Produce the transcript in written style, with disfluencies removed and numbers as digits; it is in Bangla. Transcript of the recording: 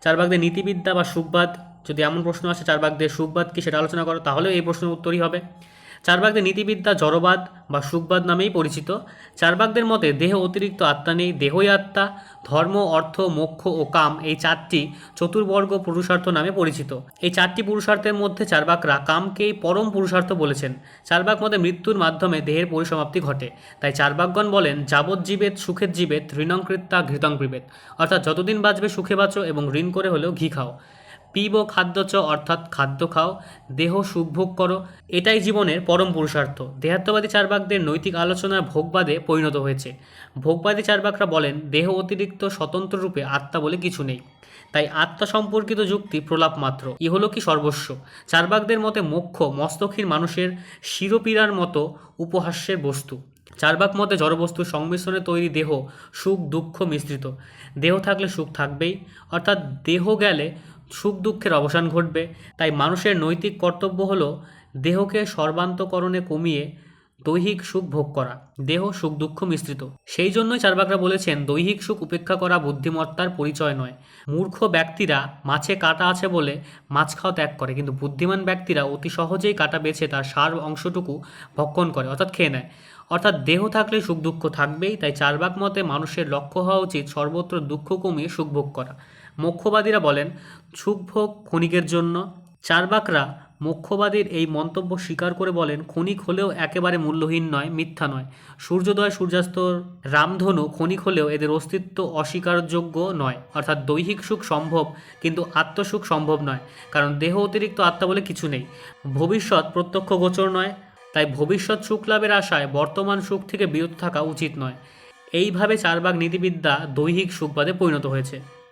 চার্বাকদের নীতিবিদ্যা বা সুখবাদ, যদি এমন প্রশ্ন আসে চার্বাকদের সুখবাদ কি সেটা আলোচনা করো, তাহলেও এই প্রশ্নের উত্তরই হবে। চার্বাকদের নীতিবিদ্যা জড়বাদ বা সুখবাদ নামেই পরিচিত। চার্বাকদের মতে দেহ অতিরিক্ত আত্মা নেই, দেহই আত্মা। ধর্ম, অর্থ, মোক্ষ ও কাম এই চারটি চতুর্বর্গ পুরুষার্থ নামে পরিচিত। এই চারটি পুরুষার্থের মধ্যে চার্বাকরা কামকেই পরম পুরুষার্থ বলেছেন। চার্বাক মতে মৃত্যুর মাধ্যমে দেহের পরিসমাপ্তি ঘটে। তাই চার্বাকগণ বলেন, যাবৎ জীবেত সুখের জীবেত, ঋণং কৃত্যা ঘৃতং পিবেত। অর্থাৎ যতদিন বাঁচবে সুখে বাঁচো এবং ঋণ করে হলেও ঘি খাও। পিব খাদ্য চ অর্থাৎ খাদ্য খাও, দেহ সুখভোগ করো, এটাই জীবনের পরম পুরুষার্থ। দেহাত্মবাদী চার্বাকদের নৈতিক আলোচনা ভোগবাদে পরিণত হয়েছে। ভোগবাদী চার্বাকরা বলেন, দেহ অতিরিক্ত স্বতন্ত্র রূপে আত্মা বলে কিছু নেই। তাই আত্মা সম্পর্কিত যুক্তি প্রলাপ মাত্র, ইহলোকই সর্বস্ব। চার্বাকদের মতে মোক্ষ মস্তকহীন মানুষের শিরোপীড়ার মতো উপহাস্যের বস্তু। চার্বাক মতে জড়বস্তুর সংমিশ্রণে তৈরি দেহ সুখ দুঃখ মিশ্রিত। দেহ থাকলে সুখ থাকবেই, অর্থাৎ দেহ গেলে সুখ দুঃখের অবসান ঘটবে। তাই মানুষের নৈতিক কর্তব্য হলো দেহকে সর্বান্তকরণে কমিয়ে দৈহিক সুখ ভোগ করা। দেহ সুখ দুঃখ মিশ্রিত। সেই জন্যই চার্বাকরা বলেছেন, দৈহিক সুখ উপেক্ষা করা বুদ্ধিমত্তার পরিচয় নয়। মূর্খ ব্যক্তিরা মাছে কাঁটা আছে বলে মাছ খাওয়া ত্যাগ করে, কিন্তু বুদ্ধিমান ব্যক্তিরা অতি সহজেই কাঁটা বেছে তার সার অংশটুকু ভক্ষণ করে, অর্থাৎ খেয়ে নেয়। অর্থাৎ দেহ থাকলে সুখ দুঃখ থাকবেই। তাই চার্বাক মতে মানুষের লক্ষ্য হওয়া উচিত সর্বত্র দুঃখ কমিয়ে সুখ ভোগ করা। মোক্ষবাদীরা বলেন, সুখভোগ ক্ষণিকের জন্য। চার্বাকরা মোক্ষবাদীর এই মন্তব্য স্বীকার করে বলেন, ক্ষণিক হলেও একেবারে মূল্যহীন নয়, মিথ্যা নয়। সূর্যোদয় সূর্যাস্তর রামধনু ক্ষণিক হলেও এদের অস্তিত্ব অস্বীকারযোগ্য নয়। অর্থাৎ দৈহিক সুখ সম্ভব, কিন্তু আত্মসুখ সম্ভব নয়, কারণ দেহ অতিরিক্ত আত্মা বলে কিছু নেই। ভবিষ্যৎ প্রত্যক্ষ গোচর নয়, তাই ভবিষ্যৎ সুখ লাভের আশায় বর্তমান সুখ থেকে বিরত থাকা উচিত নয়। এইভাবে চার্বাক নীতিবিদ্যা দৈহিক সুখবাদে পরিণত হয়েছে।